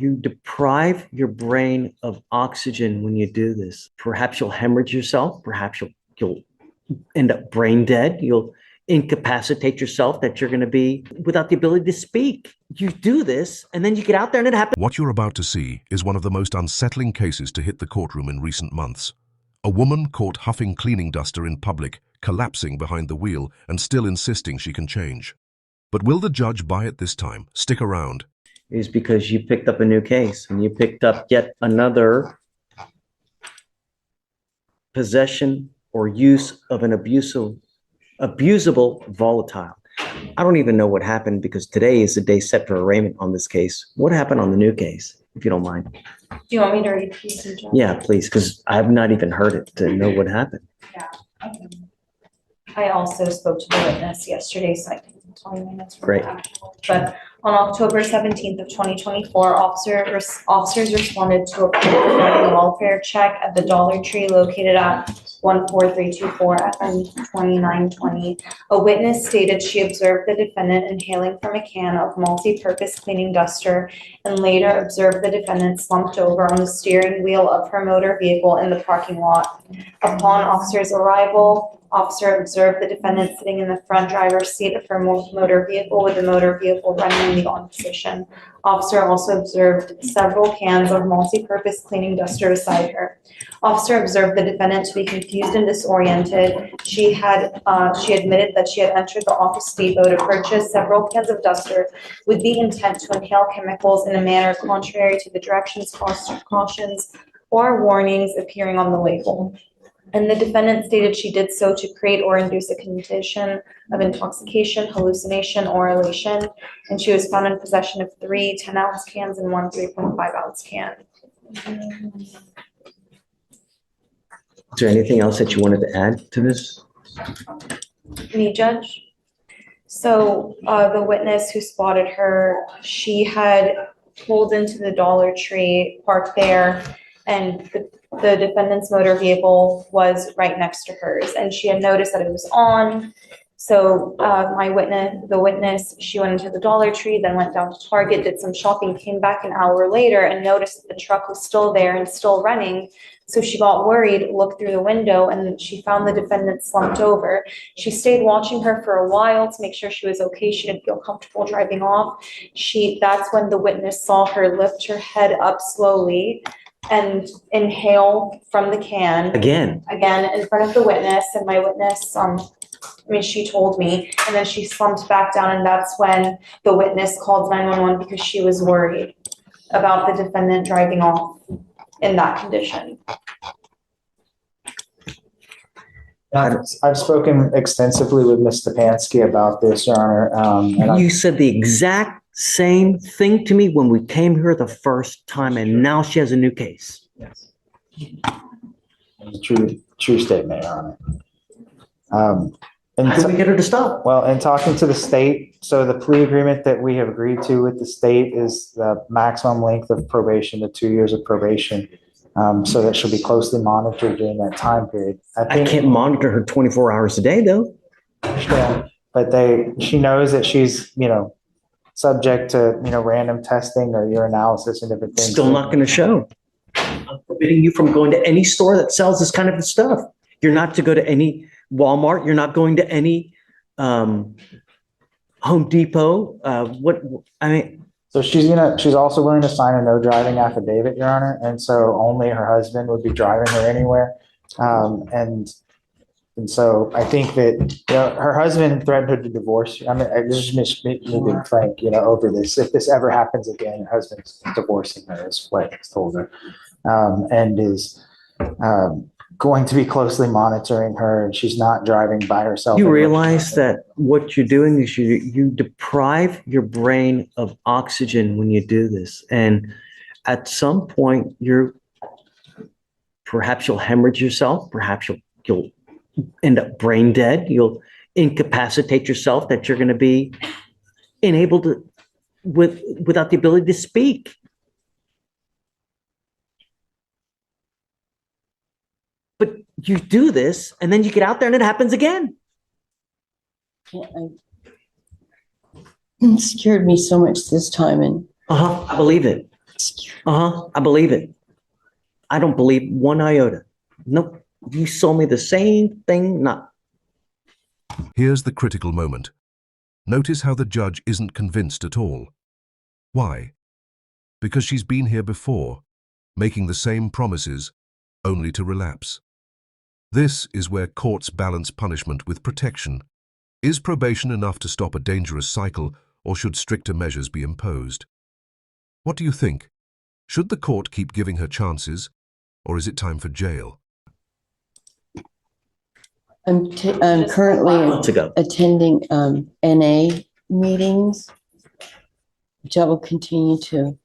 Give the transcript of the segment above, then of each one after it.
You deprive your brain of oxygen when you do this. Perhaps you'll hemorrhage yourself. Perhaps you'll end up brain dead. You'll incapacitate yourself that you're going to be without the ability to speak. You do this and then you get out there and it happens. What you're about to see is one of the most unsettling cases to hit the courtroom in recent months. A woman caught huffing cleaning duster in public, collapsing behind the wheel and still insisting she can change. But will the judge buy it this time? Stick around. Is because you picked up a new case and you picked up yet another possession or use of an abusable volatile. I don't even know what happened because today is the day set for arraignment on this case. What happened on the new case, if you don't mind? Do you want me to read the Judge? Yeah, please, because I've not even heard it to know what happened. Yeah. I also spoke to the witness yesterday, so I can tell you minutes from Great. that. But on October 17th of 2024, officers responded to a call regarding welfare check at the Dollar Tree located at 14324 FM 2920. A witness stated she observed the defendant inhaling from a can of multi-purpose cleaning duster and later observed the defendant slumped over on the steering wheel of her motor vehicle in the parking lot. Upon officers' arrival, officer observed the defendant sitting in the front driver's seat of her motor vehicle with the motor vehicle running in the on position. Officer also observed several cans of multi-purpose cleaning duster beside her. Officer observed the defendant to be confused and disoriented. She admitted that she had entered the office depot to purchase several cans of duster with the intent to inhale chemicals in a manner contrary to the directions, cautions, or warnings appearing on the label. And the defendant stated she did so to create or induce a condition of intoxication, hallucination, or elation. And she was found in possession of 3 10-ounce cans and 1 3.5-ounce can. Is there anything else that you wanted to add to this? Me, Judge? So the witness who spotted her, she had pulled into the Dollar Tree, parked there, and the defendant's motor vehicle was right next to hers, and she had noticed that it was on. So the witness, she went into the Dollar Tree, then went down to Target, did some shopping, came back an hour later and noticed that the truck was still there and still running. So she got worried, looked through the window, and she found the defendant slumped over. She stayed watching her for a while to make sure she was okay. She didn't feel comfortable driving off. That's when the witness saw her lift her head up slowly and inhale from the can Again in front of the witness. And my witness, she told me, and then she slumped back down, and that's when the witness called 911 because she was worried about the defendant driving off in that condition. I've spoken extensively with Ms. Stepanski about this, Your Honor. You said the exact same thing to me when we came here the first time, and now she has a new case. Yes. It's a true statement, Your Honor. How do we get her to stop? Well, in talking to the state, so the plea agreement that we have agreed to with the state is the maximum length of probation, the 2 years of probation, so that she'll be closely monitored during that time period. I can't monitor her 24 hours a day, though. Yeah, but she knows that she's, subject to, random testing or urinalysis and different things. Still not going to show. I'm forbidding you from going to any store that sells this kind of stuff. You're not to go to any Walmart. You're not going to any Home Depot. So she's also willing to sign a no driving affidavit, Your Honor, and so only her husband would be driving her anywhere. And so I think that her husband threatened her to divorce. I just me being frank, over this. If this ever happens again, her husband's divorcing her, is what he's told her, and is going to be closely monitoring her. And she's not driving by herself. You realize that what you're doing is you deprive your brain of oxygen when you do this, and at some point perhaps you'll hemorrhage yourself. Perhaps you'll end up brain dead. You'll incapacitate yourself that you're going to be unable to without the ability to speak. But you do this and then you get out there and it happens again. It scared me so much this time, and I believe it. I believe it. I don't believe one iota. Nope. You sold me the same thing. Not. Here's the critical moment. Notice how the judge isn't convinced at all. Why? Because she's been here before, making the same promises, only to relapse. This is where courts balance punishment with protection. Is probation enough to stop a dangerous cycle, or should stricter measures be imposed? What do you think? Should the court keep giving her chances, or is it time for jail? I'm currently Months ago. attending NA meetings, which I will continue to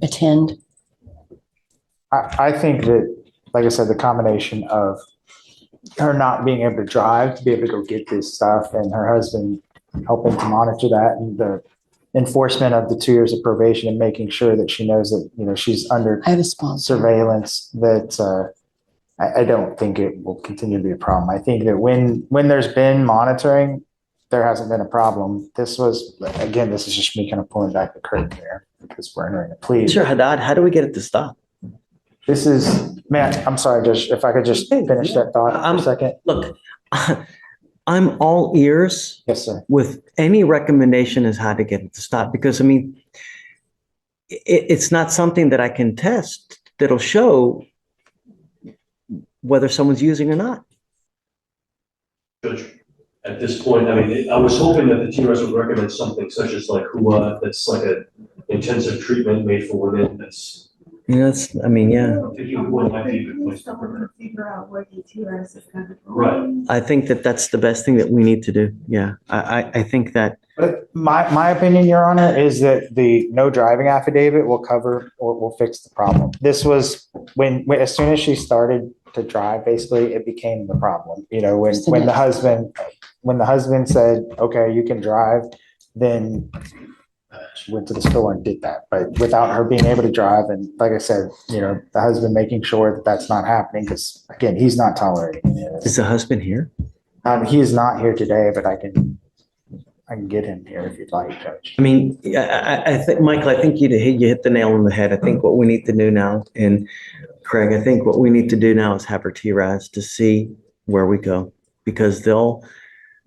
attend. I think that, like I said, the combination of her not being able to drive to be able to go get this stuff and her husband helping to monitor that and the enforcement of the 2 years of probation and making sure that she knows that, you know, she's under I have a sponsor. surveillance, that I don't think it will continue to be a problem. I think that when there's been monitoring, there hasn't been a problem. This was, again, this is just me kind of pulling back the curtain here because we're entering a plea. Sure, Haddad, how do we get it to stop? This is, man, I'm sorry, Judge, if I could just finish that thought for a second. Look, I'm all ears Yes, sir. with any recommendation as how to get it to stop, because I mean, it's not something that I can test that'll show whether someone's using or not. Judge, at this point, I mean, I was hoping that the TRS would recommend something such as like HUA, that's like a intensive treatment made for women. That's, Yes, I mean, yeah, I'm thinking HUA might be a good place to put her. Figure out what the TRS is going to. Right. I think that that's the best thing that we need to do. Yeah, I think that, But my opinion, Your Honor, is that the no driving affidavit will cover or will fix the problem. This was when as soon as she started to drive, basically, it became the problem. You know, when the husband said, okay, you can drive, then she went to the store and did that. But without her being able to drive, and like I said, you know, the husband making sure that that's not happening, because again, he's not tolerating any of is this. the husband here? He is not here today, but I can get him here if you'd like, Judge. I mean, I think, Michael, I think you hit the nail on the head. I think what we need to do now, and Craig, I think what we need to do now is have our TRAS to see where we go, because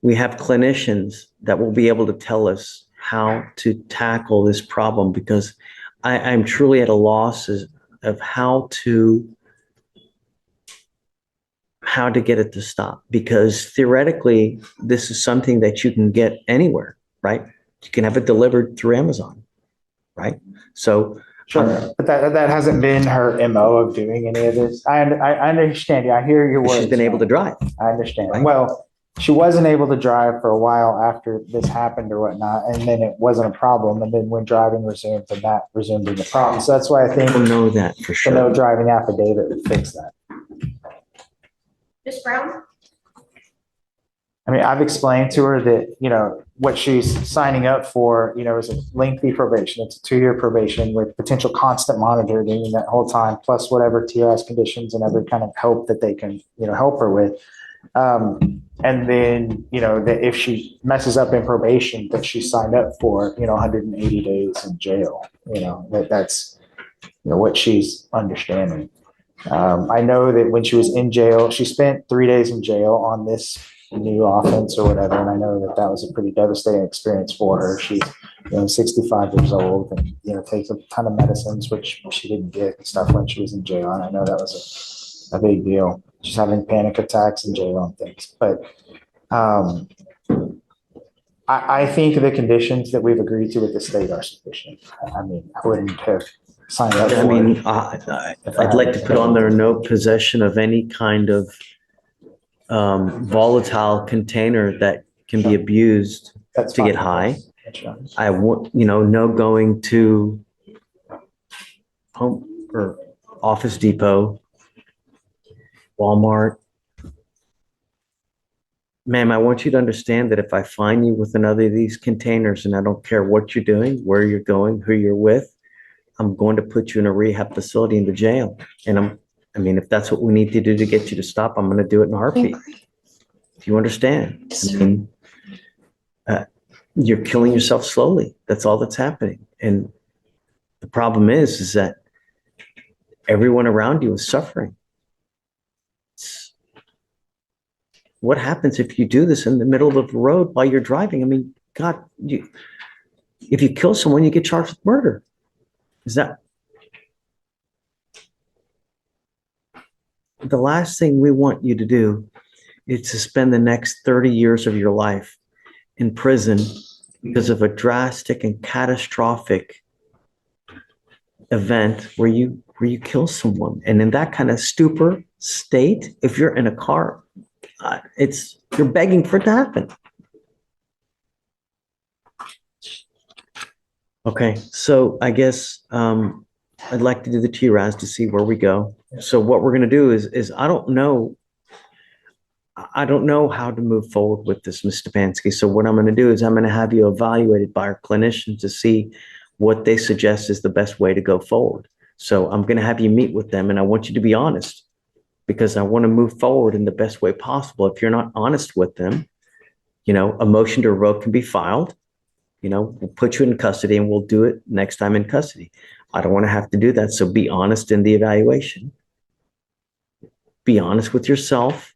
we have clinicians that will be able to tell us how to tackle this problem, because I'm truly at a loss of how to get it to stop, because theoretically, this is something that you can get anywhere, right? You can have it delivered through Amazon, right? So Sure, but that hasn't been her MO of doing any of this. I understand you. I hear your words. she's been able to drive. I understand. Right. Well, she wasn't able to drive for a while after this happened or whatnot, and then it wasn't a problem. And then when driving resumed, then that resumed being a problem. So that's why I think People know that for the no sure. driving affidavit would fix that. Ms. Brown? I mean, I've explained to her that, you know, what she's signing up for, you know, is a lengthy probation. It's a 2-year probation with potential constant monitoring that whole time, plus whatever TRS conditions and every kind of help that they can, you know, help her with. And then, you know, that if she messes up in probation, that she signed up for, you know, 180 days in jail, you know, that's, you know, what she's understanding. I know that when she was in jail, she spent 3 days in jail on this new offense or whatever. And I know that that was a pretty devastating experience for her. She's, you know, 65 years old and, you know, takes a ton of medicines, which she didn't get and stuff when she was in jail. And I know that was a big deal. She's having panic attacks in jail and things. But I think the conditions that we've agreed to with the state are sufficient. I mean, I wouldn't have signed up for I mean, it. I'd like to put on there no possession of any kind of volatile container that can be abused That's to get fine. high. I want, you know, no going to Home or Office Depot, Walmart. Ma'am, I want you to understand that if I find you with another of these containers, and I don't care what you're doing, where you're going, who you're with, I'm going to put you in a rehab facility in the jail. And I mean, if that's what we need to do to get you to stop, I'm going to do it in a heartbeat. Do you understand? I mean, you're killing yourself slowly. That's all that's happening. And problem is that everyone around you is suffering. What happens if you do this in the middle of the road while you're driving? I mean, God, if you kill someone, you get charged with murder. Is that the last thing we want you to do is to spend the next 30 years of your life in prison because of a drastic and catastrophic event where you kill someone. And in that kind of stupor state, if you're in a car, you're begging for it to happen. Okay, so I guess I'd like to do the TRAS to see where we go. So what we're going to do is I don't know how to move forward with this, Ms. Stefanski. So what I'm going to do is I'm going to have you evaluated by our clinicians to see what they suggest is the best way to go forward. So I'm going to have you meet with them, and I want you to be honest, because I want to move forward in the best way possible. If you're not honest with them, a motion to revoke can be filed. We'll put you in custody, and we'll do it next time in custody. I don't want to have to do that. So be honest in the evaluation. Be honest with yourself.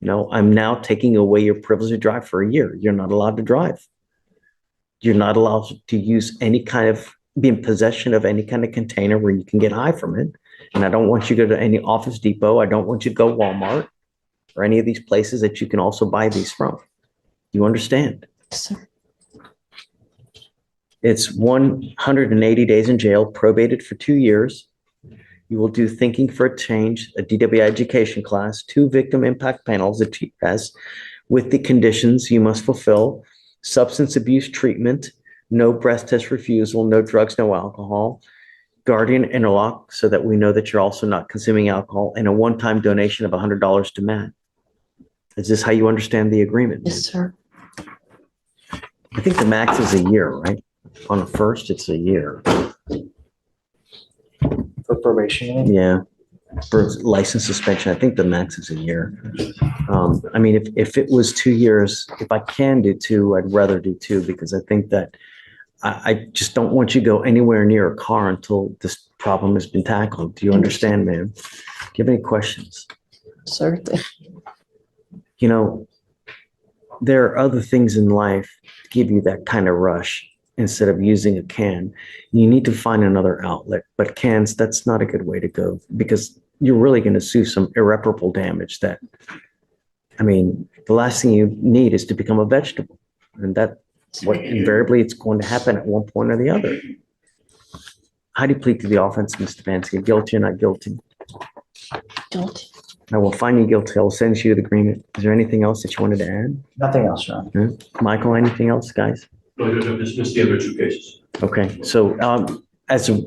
I'm now taking away your privilege to drive for a year. You're not allowed to drive. You're not allowed to be in possession of any kind of container where you can get high from it. And I don't want you to go to any Office Depot. I don't want you to go Walmart or any of these places that you can also buy these from. You understand? Yes, sir. It's 180 days in jail, probated for 2 years. You will do Thinking for a Change, a DWI education class, 2 victim impact panels, a TRAS, with the conditions you must fulfill: substance abuse treatment, no breath test refusal, no drugs, no alcohol, guardian interlock so that we know that you're also not consuming alcohol, and a one-time donation of $100 to Matt. Is this how you understand the agreement? Yes, sir. I think the max is a year, right? On the first, it's a year. For probation. Yeah. For license suspension, I think the max is a year. I mean, if it was 2 years, if I can do 2, I'd rather do 2, because I think that I just don't want you to go anywhere near a car until this problem has been tackled. Do you understand, ma'am? Do you have any questions? Sir, There are other things in life to give you that kind of rush instead of using a can. You need to find another outlet, but cans, that's not a good way to go, because you're really going to sue some irreparable damage the last thing you need is to become a vegetable. And that's what invariably it's going to happen at one point or the other. How do you plead to the offense, Mr. Stefanski? Guilty or not guilty? guilty. I will find you guilty. I'll send you the agreement. Is there anything else that you wanted to add? Nothing else, Ron. Michael, anything else, guys? No, just the other 2 cases. Okay, so as a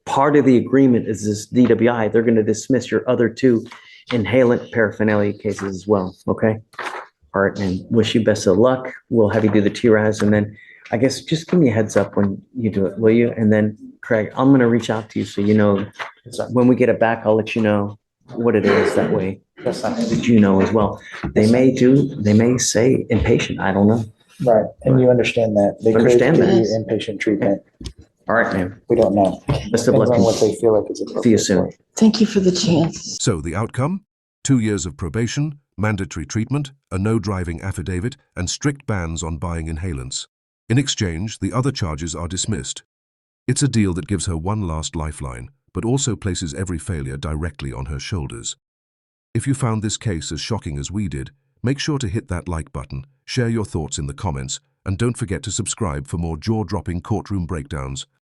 part of the agreement is this DWI, they're going to dismiss your other 2 inhalant paraphernalia cases as well, okay? All right, and wish you best of luck. We'll have you do the TRAS, and then I guess just give me a heads up when you do it, will you? And then, Craig, I'm going to reach out to you so when we get it back, I'll let you know what it is. That way That's not. that you know as well. They may say inpatient, I don't know. Right, and you understand that. They could Understand give that. you inpatient treatment. All right, ma'am. We don't know. Best of luck. Depends on what they feel like is appropriate. See you soon. Thank you for the chance. So the outcome? 2 years of probation, mandatory treatment, a no driving affidavit, and strict bans on buying inhalants. In exchange, the other charges are dismissed. It's a deal that gives her one last lifeline, but also places every failure directly on her shoulders. If you found this case as shocking as we did, make sure to hit that like button, share your thoughts in the comments, and don't forget to subscribe for more jaw-dropping courtroom breakdowns.